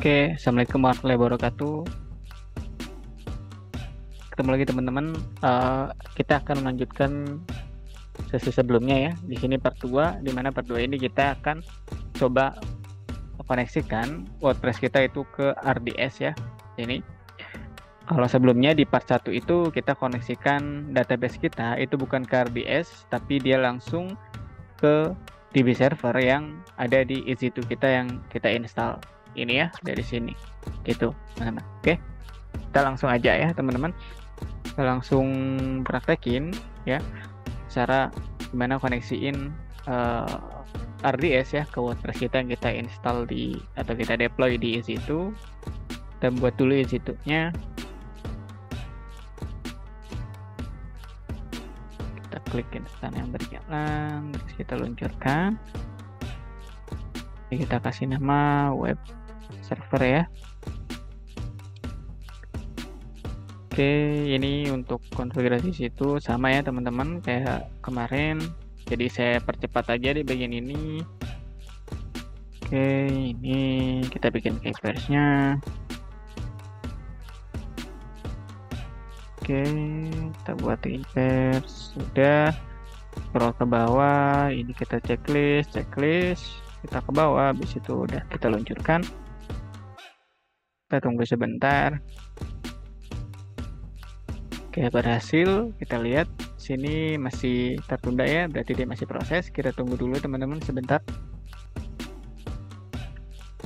Oke, Assalamualaikum warahmatullahi wabarakatuh. Ketemu lagi teman-teman. Kita akan melanjutkan sesi sebelumnya ya. Di sini part 2, di mana part 2 ini kita akan coba koneksikan WordPress kita itu ke RDS ya. Ini. Kalau sebelumnya di part 1 itu kita koneksikan database kita itu bukan ke RDS, tapi dia langsung ke DB server yang ada di EC2 kita yang kita install. Ini ya, dari sini. Gitu, teman-teman. Oke. Kita langsung aja ya, teman-teman. Kita langsung praktekin ya cara gimana koneksiin RDS ya ke WordPress kita yang kita install di atau kita deploy di EC2. Kita buat dulu EC2-nya. Kita klik instan yang berjalan, terus kita luncurkan. Jadi kita kasih nama web server ya. Oke, ini untuk konfigurasi situ sama ya teman-teman kayak kemarin. Jadi saya percepat aja di bagian ini. Oke, ini kita bikin keywords-nya. Oke, kita buat keywords. Sudah. Scroll ke bawah, ini kita checklist. Kita ke bawah, habis itu udah kita luncurkan. Kita tunggu sebentar. Oke, berhasil. Kita lihat sini masih tertunda ya, berarti dia masih proses. Kita tunggu dulu teman-teman sebentar.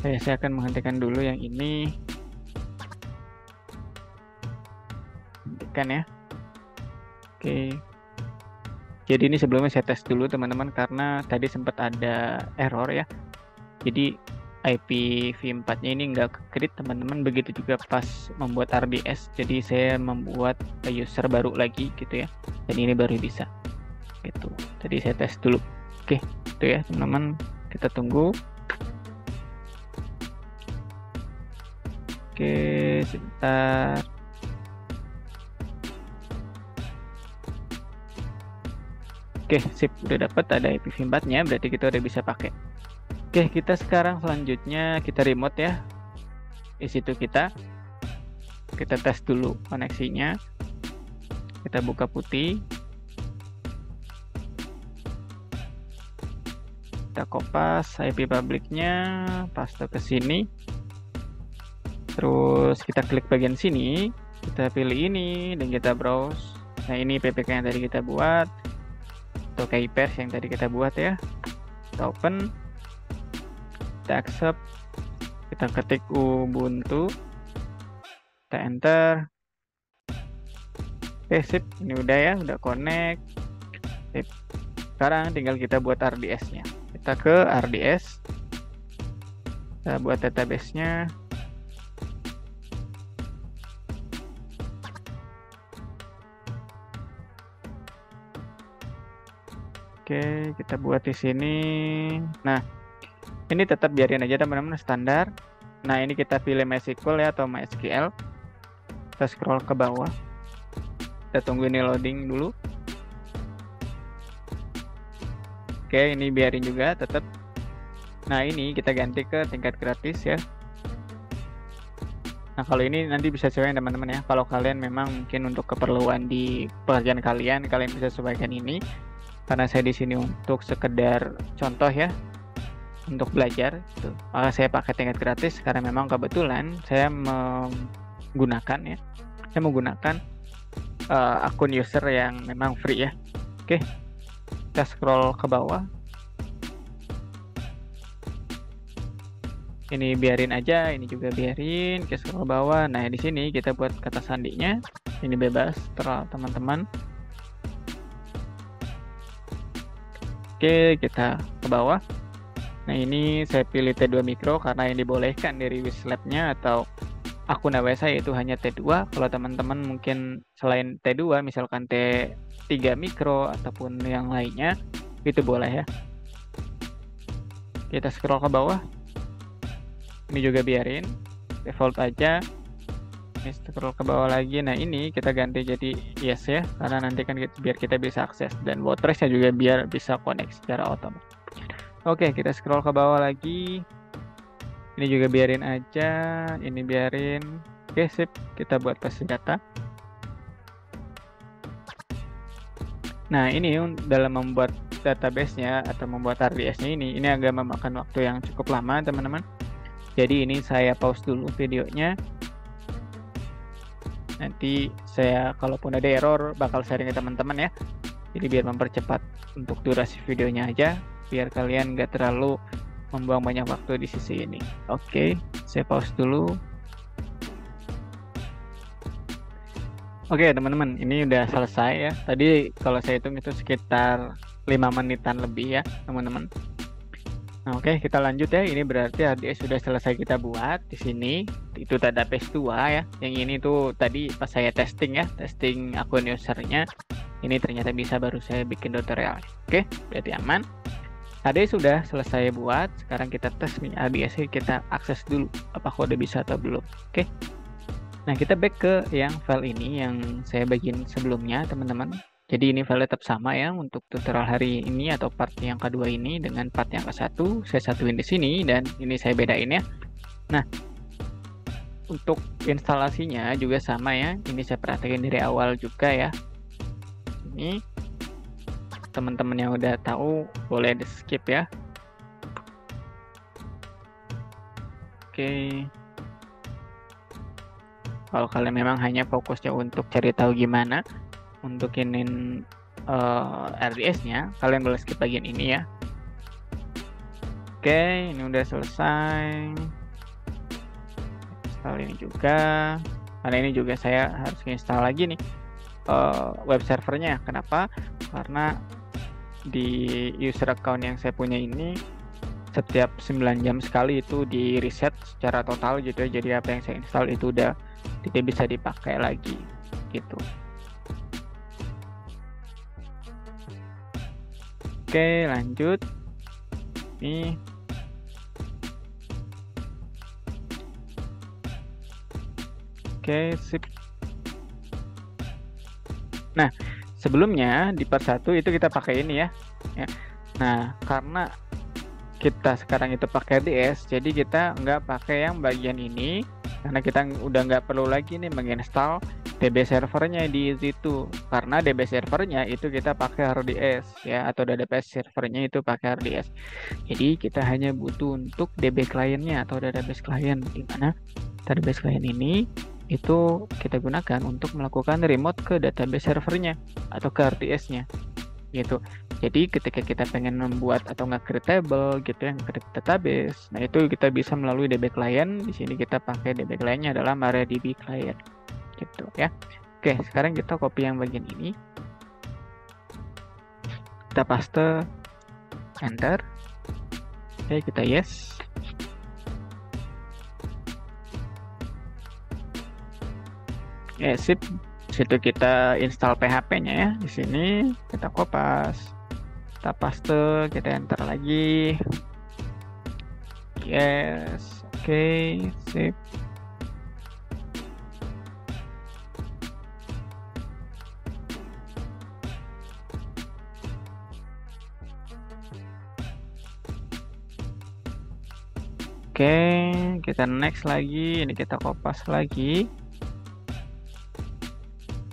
Saya akan menghentikan dulu yang ini. Hentikan ya. Oke. Jadi ini sebelumnya saya tes dulu teman-teman karena tadi sempat ada error ya. Jadi IPv4-nya ini nggak ke-create teman-teman, begitu juga pas membuat RDS. Jadi saya membuat user baru lagi gitu ya. Dan ini baru bisa. Gitu. Tadi saya tes dulu. Oke, itu ya teman-teman. Kita tunggu. Oke, sebentar. Oke, sip, udah dapat ada IPv4-nya, berarti kita udah bisa pakai. Oke, kita sekarang selanjutnya kita remote ya. Di situ kita tes dulu koneksinya. Kita buka putih. Kita kopas IP public-nya, paste ke sini. Terus kita klik bagian sini, kita pilih ini dan kita browse. Nah, ini PPK yang tadi kita buat. Atau keywords yang tadi kita buat ya. Kita open, kita accept, kita ketik Ubuntu, kita enter. Oke, sip, ini udah ya, udah connect. Sip. Sekarang tinggal kita buat RDS-nya. Kita ke RDS, kita buat database-nya. Oke, kita buat di sini. Nah, ini tetap biarin aja teman-teman standar. Nah, ini kita pilih MySQL ya atau MySQL. Kita scroll ke bawah. Kita tunggu ini loading dulu. Oke, ini biarin juga tetap. Nah, ini kita ganti ke tingkat gratis ya. Nah, kalau ini nanti bisa sesuaikan teman-teman ya. Kalau kalian memang mungkin untuk keperluan di pekerjaan kalian bisa sesuaikan ini. Karena saya di sini untuk sekedar contoh ya, untuk belajar, gitu. Maka saya pakai tingkat gratis karena memang kebetulan saya menggunakan akun user yang memang free ya. Oke, kita scroll ke bawah. Ini biarin aja, ini juga biarin. Kita scroll ke bawah. Nah, di sini kita buat kata sandinya. Ini bebas teman-teman. Oke, kita ke bawah. Nah, ini saya pilih T2 Micro karena yang dibolehkan dari Wizlab-nya atau akun AWS saya itu hanya T2. Kalau teman-teman mungkin selain T2, misalkan T3 Micro ataupun yang lainnya, itu boleh ya. Kita scroll ke bawah. Ini juga biarin, default aja. Ini scroll ke bawah lagi. Nah, ini kita ganti jadi yes ya, karena nanti kan biar kita bisa akses dan WordPress-nya juga biar bisa connect secara otomatis. Oke, kita scroll ke bawah lagi. Ini juga biarin aja, ini biarin. Oke, sip. Kita buat passing data. Nah, ini dalam membuat database-nya atau membuat RDS-nya ini agak memakan waktu yang cukup lama, teman-teman. Jadi ini saya pause dulu videonya. Nanti saya kalaupun ada error bakal sharing ke teman-teman ya. Jadi biar mempercepat untuk durasi videonya aja, biar kalian nggak terlalu membuang banyak waktu di sisi ini. Oke, saya pause dulu. Oke teman-teman, ini udah selesai ya. Tadi kalau saya hitung itu sekitar 5 menitan lebih ya teman-teman. Nah, oke, kita lanjut ya. Ini berarti RDS sudah selesai kita buat di sini. Itu database 2 ya. Yang ini tuh tadi pas saya testing ya, testing akun usernya. Ini ternyata bisa, baru saya bikin tutorial. Oke, berarti aman. RDS sudah selesai buat. Sekarang kita tes nih RDS, kita akses dulu apakah udah bisa atau belum. Oke. Nah, kita back ke yang file ini yang saya bagiin sebelumnya, teman-teman. Jadi ini file tetap sama ya untuk tutorial hari ini atau part yang kedua ini dengan part yang ke-1. Saya satuin di sini dan ini saya bedain ya. Nah, untuk instalasinya juga sama ya. Ini saya perhatikan dari awal juga ya. Ini teman-teman yang udah tahu boleh di skip ya. Oke. Kalau kalian memang hanya fokusnya untuk cari tahu gimana untuk inin RDS-nya, kalian boleh skip bagian ini ya. Oke, ini udah selesai. Install ini juga. Karena ini juga saya harus install lagi nih web servernya. Kenapa? Karena di user account yang saya punya ini setiap 9 jam sekali itu di reset secara total gitu ya. Jadi apa yang saya install itu udah tidak bisa dipakai lagi gitu. Oke, lanjut. Ini oke, sip. Nah, sebelumnya di part 1 itu kita pakai ini ya. Nah, karena kita sekarang itu pakai RDS, jadi kita nggak pakai yang bagian ini karena kita udah nggak perlu lagi nih menginstal DB servernya di situ, karena DB servernya itu kita pakai RDS ya, atau database servernya itu pakai RDS. Jadi kita hanya butuh untuk DB kliennya atau database klien, di mana database klien ini itu kita gunakan untuk melakukan remote ke database servernya atau ke RDS-nya gitu. Jadi ketika kita pengen membuat atau nge-create table gitu yang ke database, nah itu kita bisa melalui DB client. Di sini kita pakai DB client-nya adalah MariaDB client gitu ya. Oke, sekarang kita copy yang bagian ini, kita paste, enter. Oke, kita yes. Sip. Situ kita install PHP-nya ya. Di sini kita kopas, kita paste, kita enter lagi. Yes, oke, sip. Oke, kita next lagi. Ini kita kopas lagi,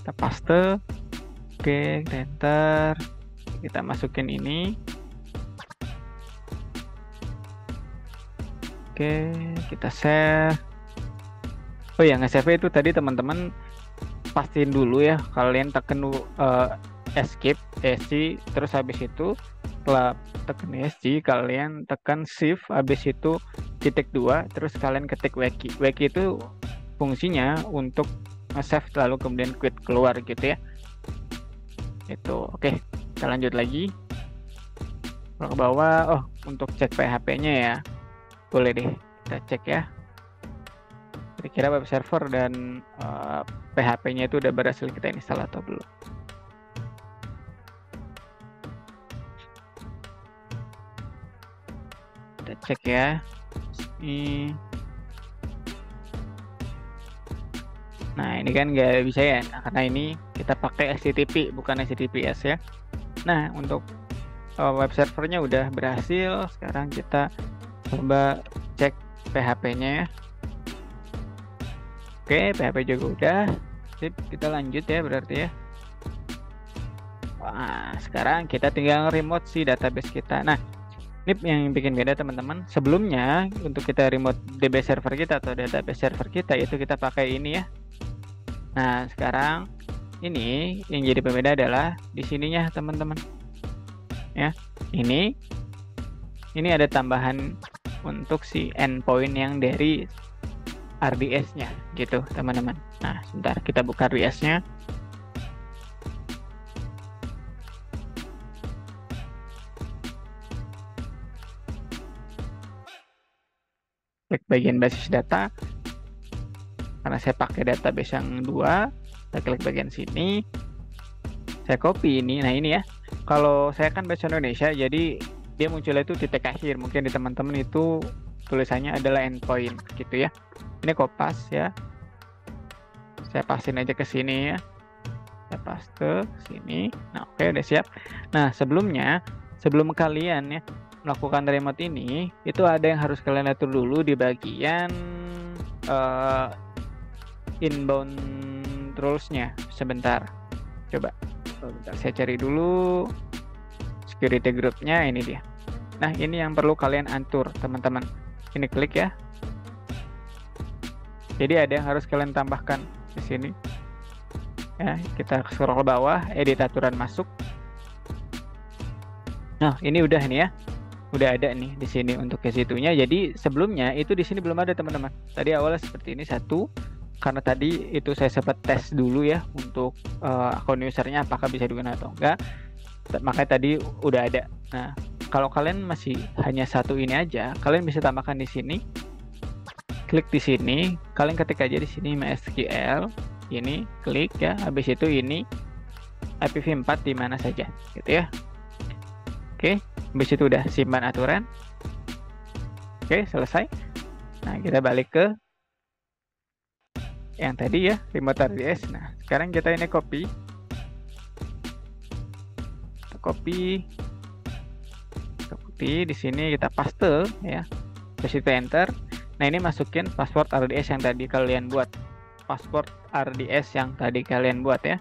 kita paste. Oke, kita enter, kita masukin ini. Oke, kita save. Oh ya, nge-save itu tadi teman-teman pastiin dulu ya, kalian tekan escape ESC, terus habis itu setelah tekan ESC kalian tekan shift, habis itu -2, terus kalian ketik wiki. Wiki itu fungsinya untuk nge-save lalu kemudian quit keluar gitu ya. Itu oke, kita lanjut lagi ke bawah. Oh, untuk cek PHP-nya ya, boleh deh kita cek ya, kira-kira web server dan PHP-nya itu udah berhasil kita install atau belum. Kita cek ya. Ini. Nah, ini kan nggak bisa ya, karena ini kita pakai HTTP bukan HTTPS ya. Nah, untuk web servernya udah berhasil. Sekarang kita coba cek PHP-nya ya. Oke, PHP juga udah. Sip, kita lanjut ya berarti ya. Wah, sekarang kita tinggal remote si database kita. Nah, ini yang bikin beda teman-teman. Sebelumnya untuk kita remote DB server kita atau database server kita itu kita pakai ini ya. Nah, sekarang ini yang jadi pembeda adalah di sininya teman-teman. Ya, ini ada tambahan untuk si endpoint yang dari RDS-nya gitu teman-teman. Nah, sebentar kita buka RDS-nya. Klik bagian basis data. Karena saya pakai database yang 2, saya klik bagian sini. Saya copy ini. Nah, ini ya. Kalau saya kan bahasa Indonesia, jadi dia munculnya itu titik akhir. Mungkin di teman-teman itu tulisannya adalah endpoint gitu ya. Ini kopas ya. Saya pasin aja ke sini ya. Saya paste sini. Nah, oke, udah siap. Nah, sebelum kalian ya melakukan remote ini, itu ada yang harus kalian atur dulu di bagian inbound rules-nya. Sebentar, coba bentar, saya cari dulu security group-nya. Ini dia. Nah, ini yang perlu kalian atur teman-teman. Ini klik ya. Jadi ada yang harus kalian tambahkan di sini ya. Kita scroll bawah, edit aturan masuk. Nah, ini udah nih ya. Udah ada nih di sini untuk ke situnya. Jadi sebelumnya itu di sini belum ada teman-teman. Tadi awalnya seperti ini satu, karena tadi itu saya sempat tes dulu ya untuk akun usernya apakah bisa digunakan atau enggak. Makanya tadi udah ada. Nah, kalau kalian masih hanya satu ini aja, kalian bisa tambahkan di sini. Klik di sini, kalian ketik aja di sini MySQL. Ini klik ya. Habis itu ini IPv4 di mana saja, gitu ya. Oke. Habis itu udah simpan aturan. Oke, selesai. Nah, kita balik ke yang tadi ya, remote RDS. Nah, sekarang kita ini copy. Kita copy di sini kita paste ya. Terus itu enter. Nah, ini masukin password RDS yang tadi kalian buat. Password RDS yang tadi kalian buat ya.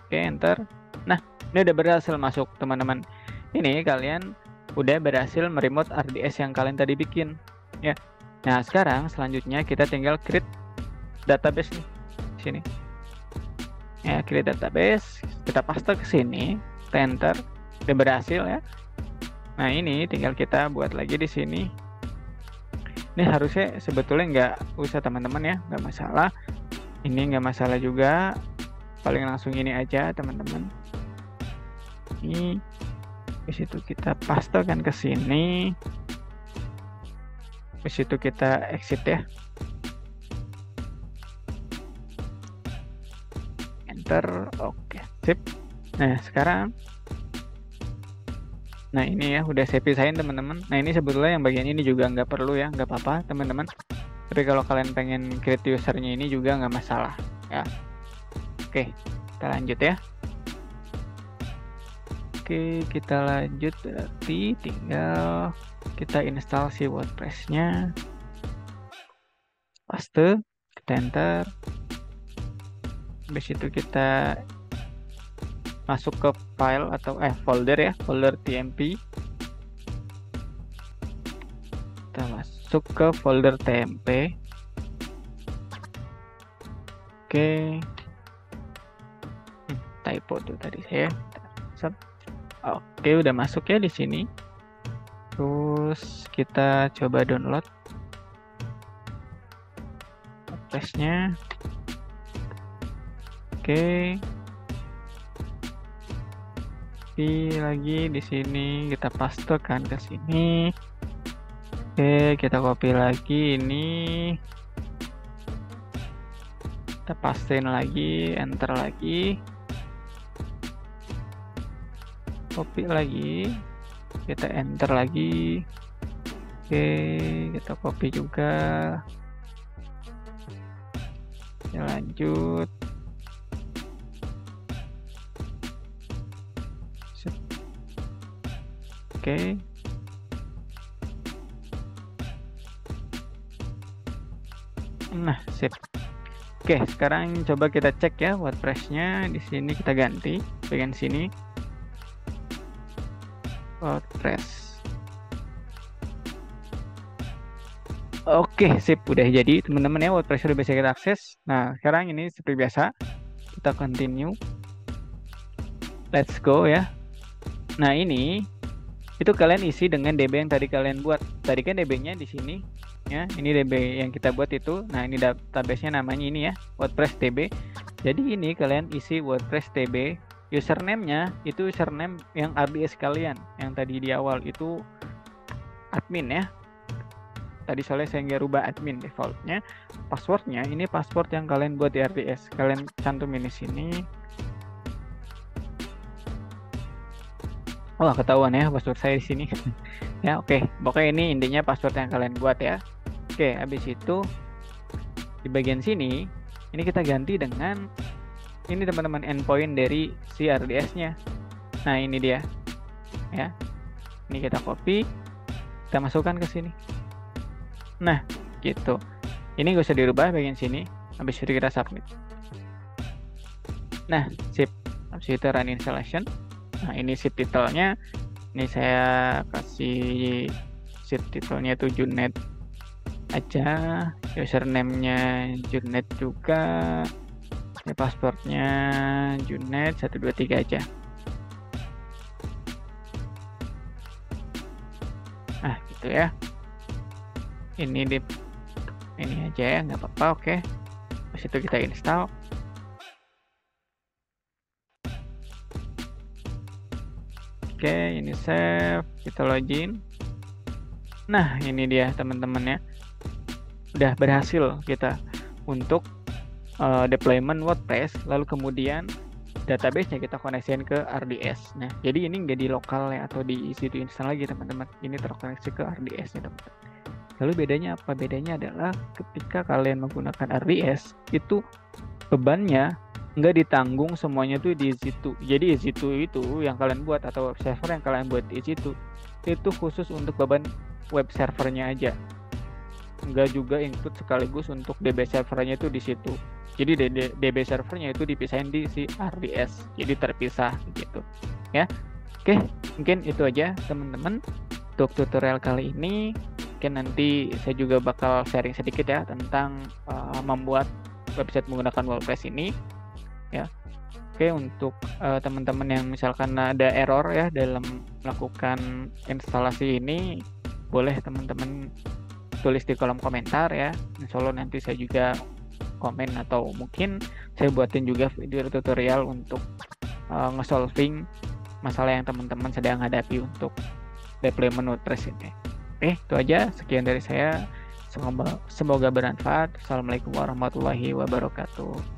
Oke, enter. Nah, ini udah berhasil masuk teman-teman. Ini kalian udah berhasil meremote RDS yang kalian tadi bikin ya. Nah, sekarang selanjutnya kita tinggal create database nih di sini. Ya, create database, kita paste ke sini, enter. Udah berhasil ya. Nah, ini tinggal kita buat lagi di sini. Ini harusnya sebetulnya nggak usah teman-teman ya, nggak masalah. Ini nggak masalah juga. Paling langsung ini aja teman-teman. Ini di situ kita pastekan ke sini. Di situ kita exit ya. Enter. Oke, sip. Nah, sekarang ini ya udah saya pisahin teman-teman. Nah, ini sebetulnya yang bagian ini juga nggak perlu ya, nggak apa-apa teman-teman. Tapi kalau kalian pengen create usernya ini juga nggak masalah ya. Oke, kita lanjut ya. Oke, kita lanjut, berarti tinggal kita install si WordPress-nya. Paste, kita enter. Habis itu kita masuk ke file atau folder ya, folder tmp. Kita masuk ke folder tmp. Oke. Typo tuh tadi saya. Oke, udah masuk ya di sini. Terus kita coba download WordPress-nya. Oke. Lagi di sini kita pastekan ke sini. Oke, kita copy lagi ini. Kita pastein lagi, enter lagi. Copy lagi, kita enter lagi. Oke, kita copy juga. Kita lanjut. Oke. Nah, sip. Oke, sekarang coba kita cek ya WordPress-nya. Di sini kita ganti bagian sini. WordPress. Oke, sip. Udah jadi teman-teman ya, WordPress sudah bisa kita akses. Nah, sekarang ini seperti biasa. Kita continue. Let's go ya. Nah, ini itu kalian isi dengan DB yang tadi kalian buat. Tadi kan DB-nya di sini ya. Ini DB yang kita buat itu. Nah, ini database-nya namanya ini ya, WordPress DB. Jadi ini kalian isi WordPress DB. Username-nya itu username yang RDS kalian. Yang tadi di awal itu admin ya. Tadi soalnya saya nggak rubah admin defaultnya. Passwordnya ini password yang kalian buat di RDS. Kalian cantumin di sini. Oh, ketahuan ya password saya di sini. Ya, oke. Pokoknya ini intinya password yang kalian buat ya. Oke, habis itu di bagian sini ini kita ganti dengan ini teman-teman endpoint dari si RDS-nya. Nah, ini dia. Ya. Ini kita copy, kita masukkan ke sini. Nah, gitu. Ini gak usah dirubah bagian sini. Habis itu kita submit. Nah, sip. Habis itu run installation. Nah, ini sheet title-nya. Ini saya kasih sheet title-nya itu Junet aja. Username-nya Junet juga. Ya, password-nya Junet 123 aja. Nah, gitu ya. Ini aja ya, nggak apa-apa. Oke. Habis itu kita install. Oke, ini save, kita login. Nah, ini dia teman-teman ya. Udah berhasil kita untuk deployment WordPress, lalu kemudian database-nya kita koneksikan ke RDS. Nah, jadi ini nggak di lokal ya atau di situ install lagi teman-teman. Ini terkoneksi ke RDS nih teman-teman. Lalu bedanya apa? Bedanya adalah ketika kalian menggunakan RDS, itu bebannya nggak ditanggung semuanya tuh di situ. Jadi situ itu yang kalian buat atau web server yang kalian buat di situ itu khusus untuk beban web servernya aja. Nggak juga include sekaligus untuk DB servernya itu di situ. Jadi DB servernya itu dipisahin di si RDS. Jadi terpisah gitu. Ya. Oke, mungkin itu aja teman-teman untuk tutorial kali ini. Mungkin nanti saya juga bakal sharing sedikit ya tentang membuat website menggunakan WordPress ini ya. Oke, untuk teman-teman yang misalkan ada error ya dalam melakukan instalasi ini, boleh teman-teman tulis di kolom komentar ya. Insya Allah nanti saya juga komen atau mungkin saya buatin juga video tutorial untuk nge-solving masalah yang teman-teman sedang hadapi untuk deployment WordPress ini. Oke, itu aja. Sekian dari saya. Semoga bermanfaat. Assalamualaikum warahmatullahi wabarakatuh.